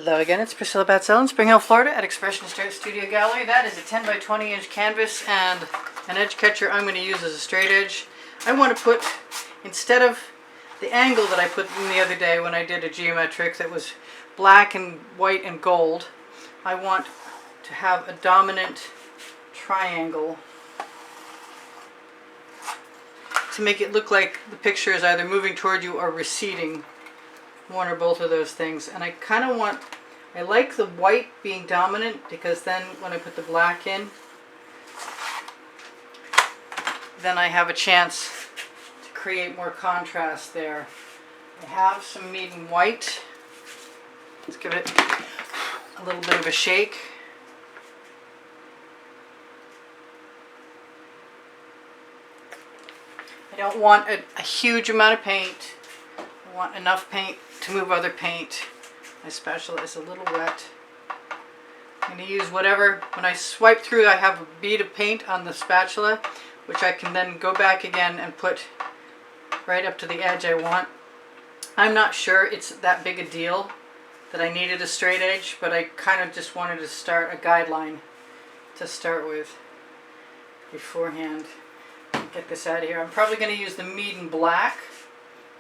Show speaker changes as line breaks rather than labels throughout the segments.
Hello again, it's Priscilla Batzell in Spring Hill, Florida at Expressionist Art Studio Gallery. That is a 10 by 20 inch canvas and an edge catcher I'm going to use as a straight edge. I want to put, instead of the angle that I put in the other day when I did a geometric that was black and white and gold, I want to have a dominant triangle to make it look like the picture is either moving toward you or receding. One or both of those things. And I kind of want, I like the white being dominant because then when I put the black in, then I have a chance to create more contrast there. I have some Meeden white. Let's give it a little bit of a shake. I don't want a huge amount of paint. I want enough paint to move other paint. My spatula is a little wet. I'm going to use whatever, when I swipe through I have a bead of paint on the spatula, which I can then go back again and put right up to the edge I want. I'm not sure it's that big a deal that I needed a straight edge, but I kind of just wanted to start a guideline to start with beforehand. Get this out of here. I'm probably going to use the Meeden black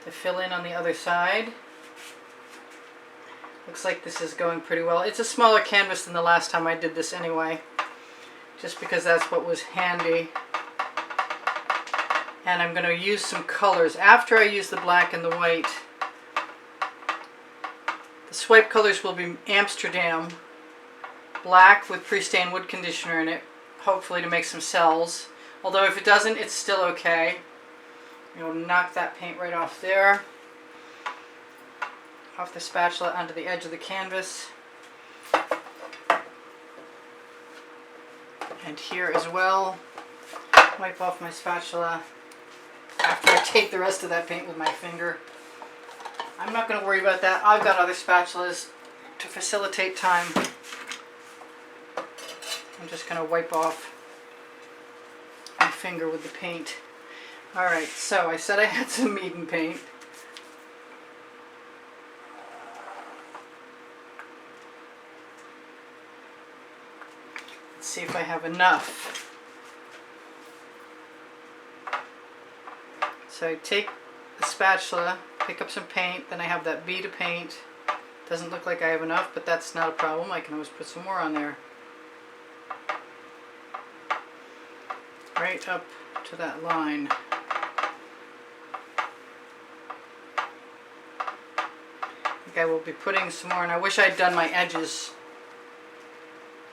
to fill in on the other side. Looks like this is going pretty well. It's a smaller canvas than the last time I did this anyway, just because that's what was handy. And I'm going to use some colors. After I use the black and the white, the swipe colors will be Amsterdam black with pre-stained wood conditioner in it, hopefully to make some cells. Although if it doesn't, it's still okay. You'll knock that paint right off there, off the spatula onto the edge of the canvas, and here as well. Wipe off my spatula after I take the rest of that paint with my finger. I'm not going to worry about that. I've got other spatulas to facilitate time. I'm just going to wipe off my finger with the paint. Alright, so I said I had some Meeden paint. Let's see if I have enough. So I take the spatula, pick up some paint, then I have that bead of paint. Doesn't look like I have enough, but that's not a problem. I can always put some more on there. Right up to that line. I will be putting some more, and I wish I'd done my edges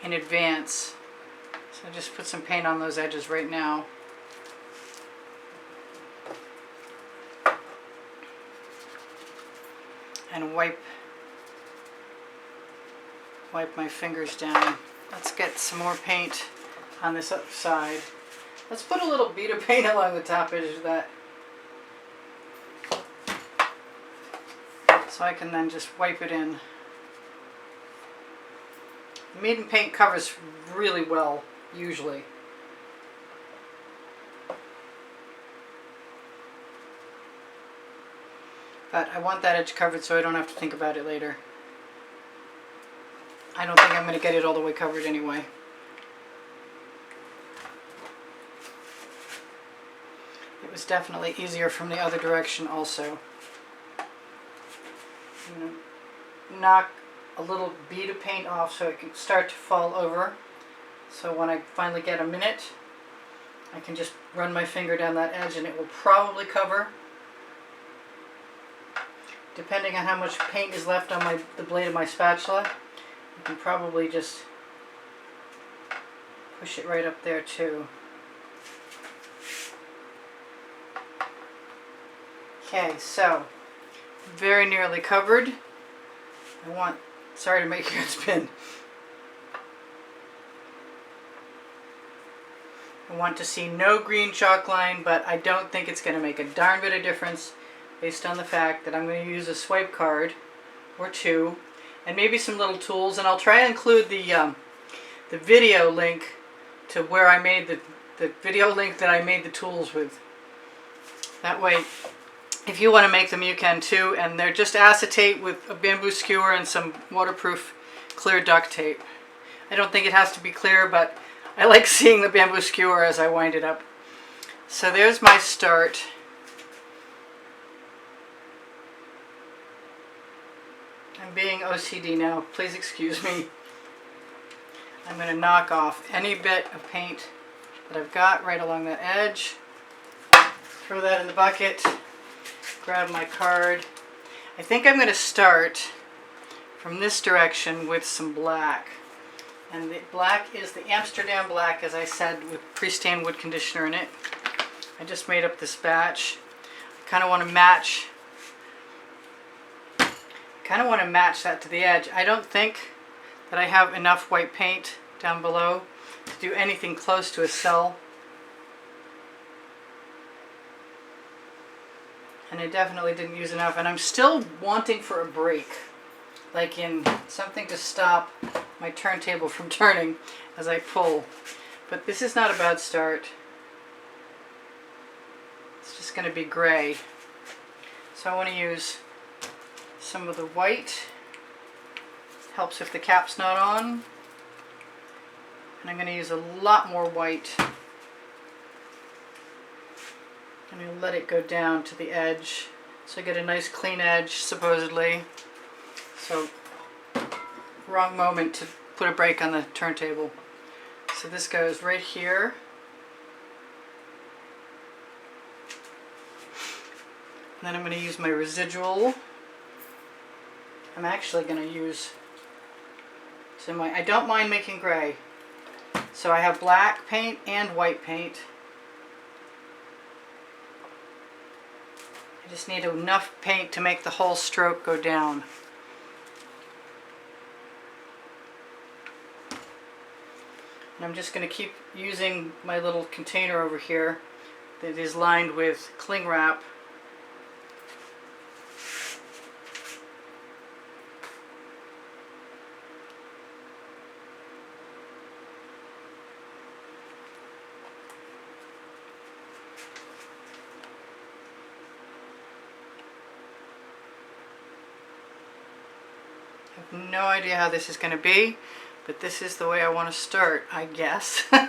in advance. So I just put some paint on those edges right now. And wipe my fingers down. Let's get some more paint on this other side. Let's put a little bead of paint along the top edge of that, so I can then just wipe it in. The Meeden paint covers really well, usually. But I want that edge covered so I don't have to think about it later. I don't think I'm going to get it all the way covered anyway. It was definitely easier from the other direction also. I'm going to knock a little bead of paint off so it can start to fall over. So when I finally get a minute, I can just run my finger down that edge and it will probably cover. Depending on how much paint is left on the blade of my spatula, you can probably just push it right up there too. Okay, so very nearly covered. Sorry to make you spin. I want to see no green chalk line, but I don't think it's going to make a darn bit of difference based on the fact that I'm going to use a swipe card or two and maybe some little tools, and I'll try to include the video link to where I made the video link that I made the tools with. That way If you want to make them, you can too, and they're just acetate with a bamboo skewer and some waterproof clear duct tape. I don't think it has to be clear, but I like seeing the bamboo skewer as I wind it up. So there's my start. I'm being OCD now, please excuse me. I'm going to knock off any bit of paint that I've got right along that edge. Throw that in the bucket. Grab my card. I think I'm going to start from this direction with some black. And the black is the Amsterdam black, as I said, with pre-stained wood conditioner in it. I just made up this batch. I kind of want to match that to the edge. I don't think that I have enough white paint down below to do anything close to a cell. And I definitely didn't use enough, and I'm still wanting for a break, like in something to stop my turntable from turning as I pull. But this is not a bad start. It's just going to be gray. So I want to use some of the white. Helps if the cap's not on. And I'm going to use a lot more white. I'm going to let it go down to the edge so I get a nice clean edge, supposedly. So, wrong moment to put a break on the turntable. So this goes right here. And then I'm going to use my residual. I'm actually going to use some white. I don't mind making gray. So I have black paint and white paint. I just need enough paint to make the whole stroke go down. And I'm just going to keep using my little container over here that is lined with cling wrap. I have no idea how this is going to be, but this is the way I want to start, I guess. I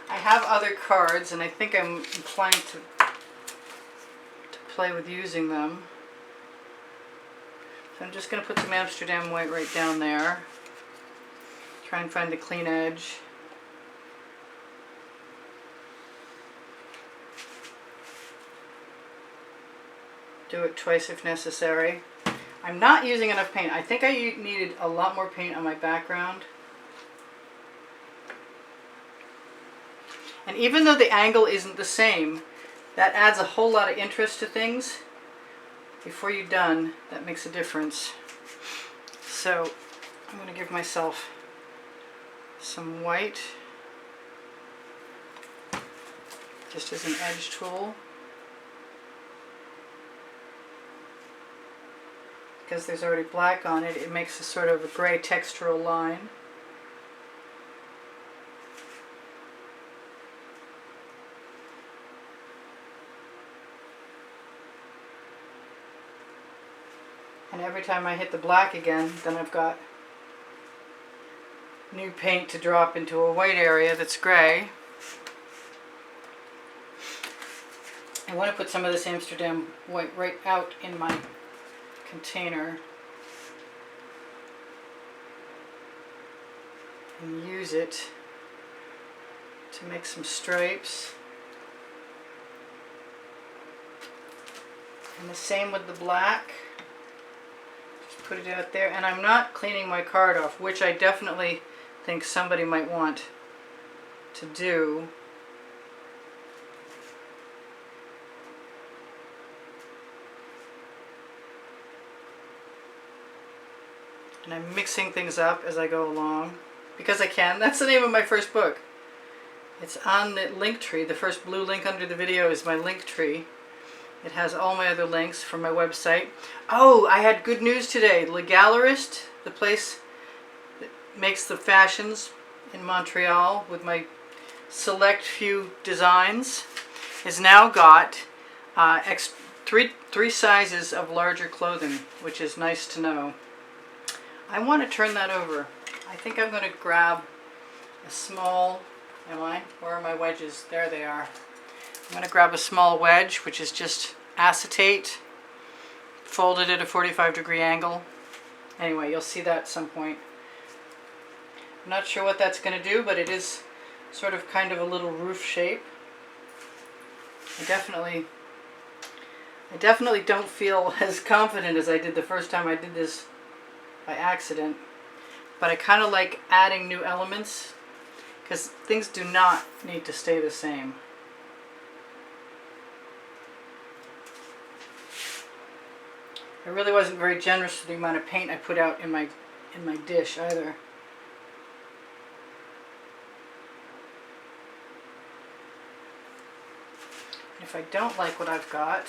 have other cards, and I think I'm inclined to play with using them. So I'm just going to put some Amsterdam white right down there. Try and find the clean edge. Do it twice if necessary. I'm not using enough paint. I think I needed a lot more paint on my background. And even though the angle isn't the same, that adds a whole lot of interest to things. Before you're done, that makes a difference. So I'm going to give myself some white, just as an edge tool. Because there's already black on it, it makes a sort of a gray textural line. And every time I hit the black again, then I've got new paint to drop into a white area that's gray. I want to put some of this Amsterdam white right out in my container and use it to make some stripes. And the same with the black. Just put it out there, and I'm not cleaning my card off, which I definitely think somebody might want to do. And I'm mixing things up as I go along, because I can. That's the name of my first book. It's on the link tree. The first blue link under the video is my link tree. It has all my other links from my website. Oh, I had good news today. Le Gallerist, the place that makes the fashions in Montreal with my select few designs, has now got three sizes of larger clothing, which is nice to know. I want to turn that over. I think I'm going to grab a small, where are my wedges? There they are. I'm going to grab a small wedge, which is just acetate, folded at a 45-degree angle. Anyway, you'll see that at some point. I'm not sure what that's going to do, but it is sort of kind of a little roof shape. I definitely don't feel as confident as I did the first time I did this by accident, but I kind of like adding new elements because things do not need to stay the same. I really wasn't very generous with the amount of paint I put out in my dish either. If I don't like what I've got,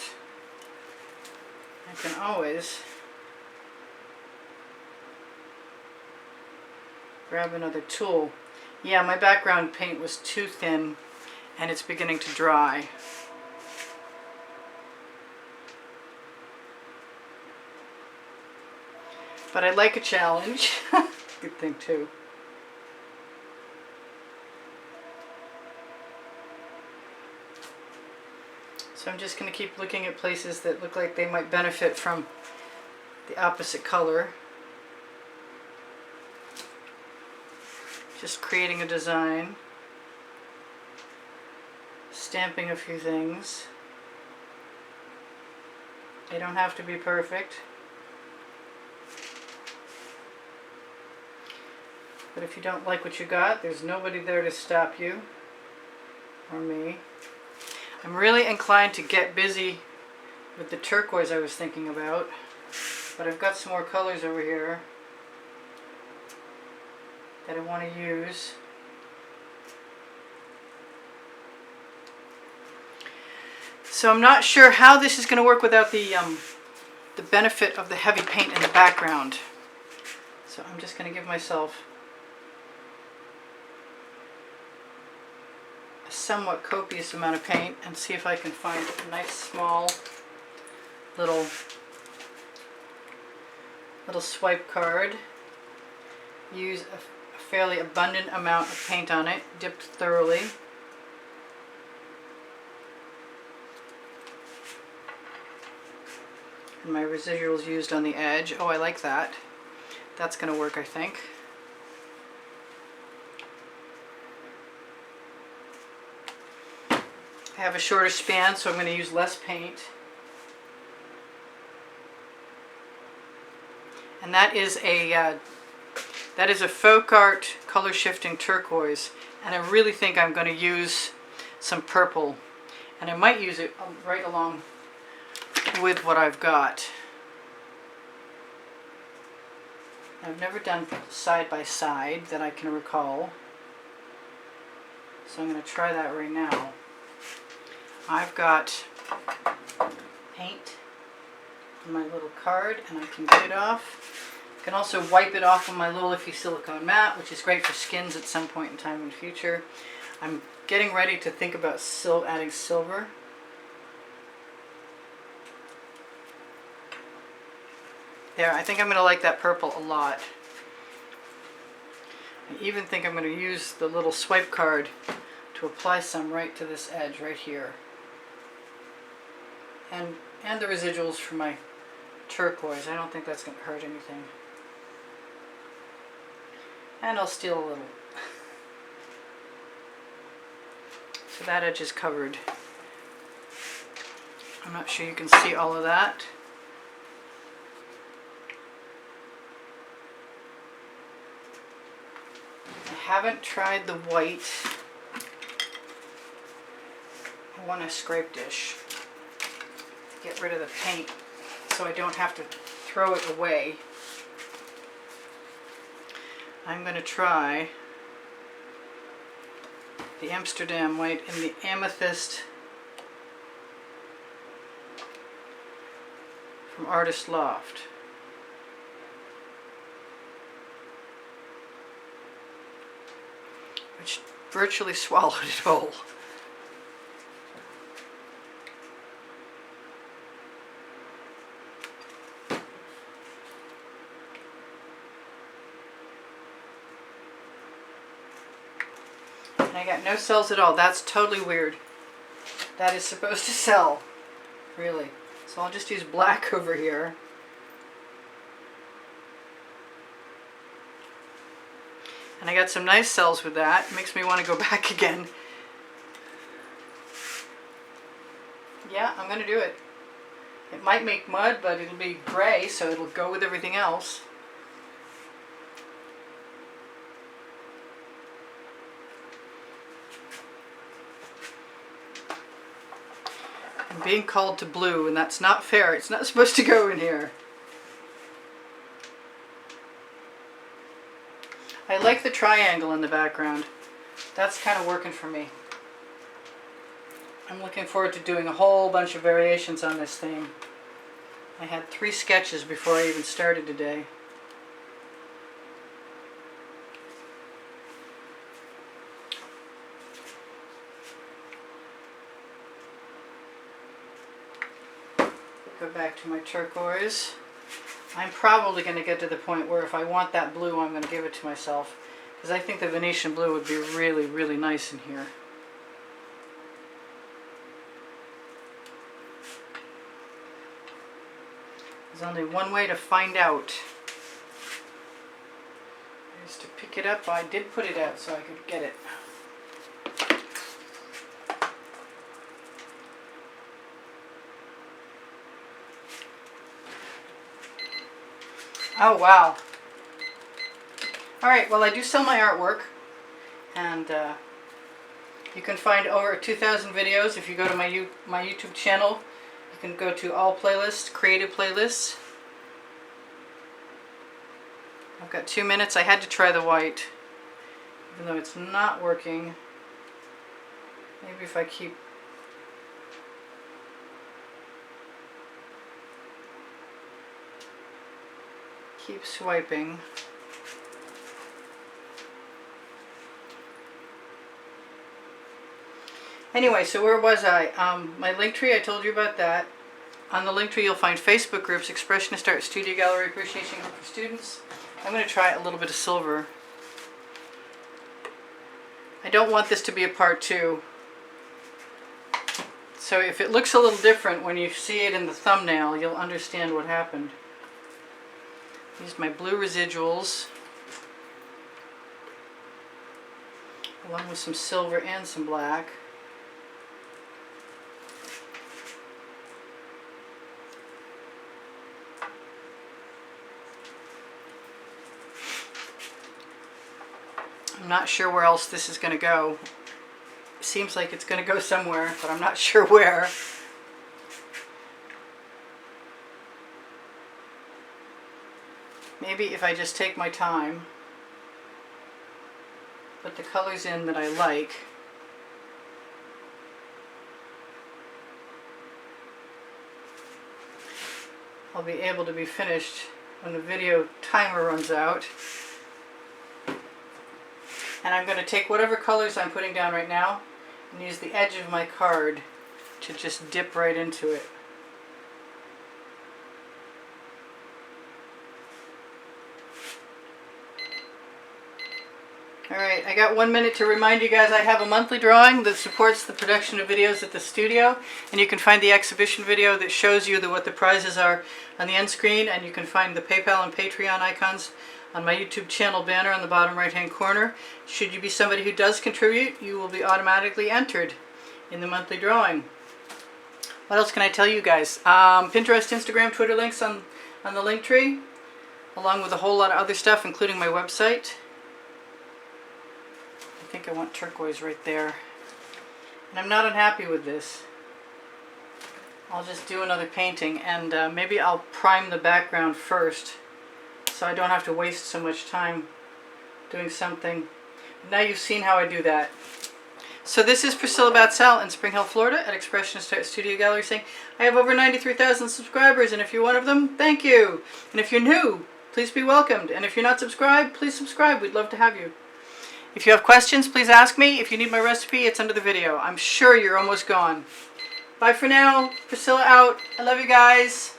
I can always grab another tool. Yeah, my background paint was too thin and it's beginning to dry. But I like a challenge. Good thing too. So I'm just going to keep looking at places that look like they might benefit from the opposite color. Just creating a design, stamping a few things. They don't have to be perfect. But if you don't like what you got, there's nobody there to stop you, or me. I'm really inclined to get busy with the turquoise I was thinking about, but I've got some more colors over here that I want to use. So I'm not sure how this is going to work without the benefit of the heavy paint in the background. So I'm just going to give myself a somewhat copious amount of paint and see if I can find a nice small little swipe card. Use a fairly abundant amount of paint on it, dipped thoroughly. And my residuals used on the edge. Oh, I like that. That's going to work, I think. I have a shorter span, so I'm going to use less paint. And that is a folk art color shifting turquoise, and I really think I'm going to use some purple, and I might use it right along with what I've got. I've never done side by side that I can recall, so I'm going to try that right now. I've got paint on my little card and I can get it off. I can also wipe it off on my little iffy silicone mat, which is great for skins at some point in time in the future. I'm getting ready to think about adding silver. There, I think I'm going to like that purple a lot. I even think I'm going to use the little swipe card to apply some right to this edge right here. And the residuals from my turquoise. I don't think that's going to hurt anything. And I'll steal a little. So that edge is covered. I'm not sure you can see all of that. I haven't tried the white. I want a scrape dish. Get rid of the paint so I don't have to throw it away. I'm going to try the Amsterdam white in the amethyst from Artist Loft. Which virtually swallowed it whole. And I got no cells at all. That's totally weird. That is supposed to sell, really. So I'll just use black over here. And I got some nice cells with that. It makes me want to go back again. Yeah, I'm going to do it. It might make mud, but it'll be gray, so it'll go with everything else. I'm being called to blue, and that's not fair. It's not supposed to go in here. I like the triangle in the background. That's kind of working for me. I'm looking forward to doing a whole bunch of variations on this theme. I had 3 sketches before I even started today. Go back to my turquoise. I'm probably going to get to the point where if I want that blue, I'm going to give it to myself. Because I think the Venetian blue would be really, really nice in here. There's only one way to find out. Is to pick it up. I did put it out so I could get it. Oh wow. Alright, well I do sell my artwork, and you can find over 2,000 videos. If you go to my YouTube channel, you can go to all playlists, creative playlists. I've got 2 minutes. I had to try the white, even though it's not working. Maybe if I keep swiping. Anyway, so where was I? My link tree, I told you about that. On the link tree you'll find Facebook groups, Expressionist Art Studio Gallery, Appreciation Group for Students. I'm going to try a little bit of silver. I don't want this to be a part 2. So if it looks a little different when you see it in the thumbnail, you'll understand what happened. Used my blue residuals, along with some silver and some black. I'm not sure where else this is going to go. It seems like it's going to go somewhere, but I'm not sure where. Maybe if I just take my time, put the colors in that I like. I'll be able to be finished when the video timer runs out. And I'm going to take whatever colors I'm putting down right now and use the edge of my card to just dip right into it. Alright, I got 1 minute to remind you guys I have a monthly drawing that supports the production of videos at the studio, and you can find the exhibition video that shows you what the prizes are on the end screen, and you can find the PayPal and Patreon icons on my YouTube channel banner on the bottom right hand corner. Should you be somebody who does contribute, you will be automatically entered in the monthly drawing. What else can I tell you guys? Pinterest, Instagram, Twitter links on the link tree, along with a whole lot of other stuff, including my website. I think I want turquoise right there. And I'm not unhappy with this. I'll just do another painting, and maybe I'll prime the background first so I don't have to waste so much time doing something. Now you've seen how I do that. So this is Priscilla Batzell in Spring Hill, Florida at Expressionist Art Studio Gallery saying, I have over 93,000 subscribers, and if you're one of them, thank you. And if you're new, please be welcomed. And if you're not subscribed, please subscribe. We'd love to have you. If you have questions, please ask me. If you need my recipe, it's under the video. I'm sure you're almost gone. Bye for now. Priscilla out. I love you guys.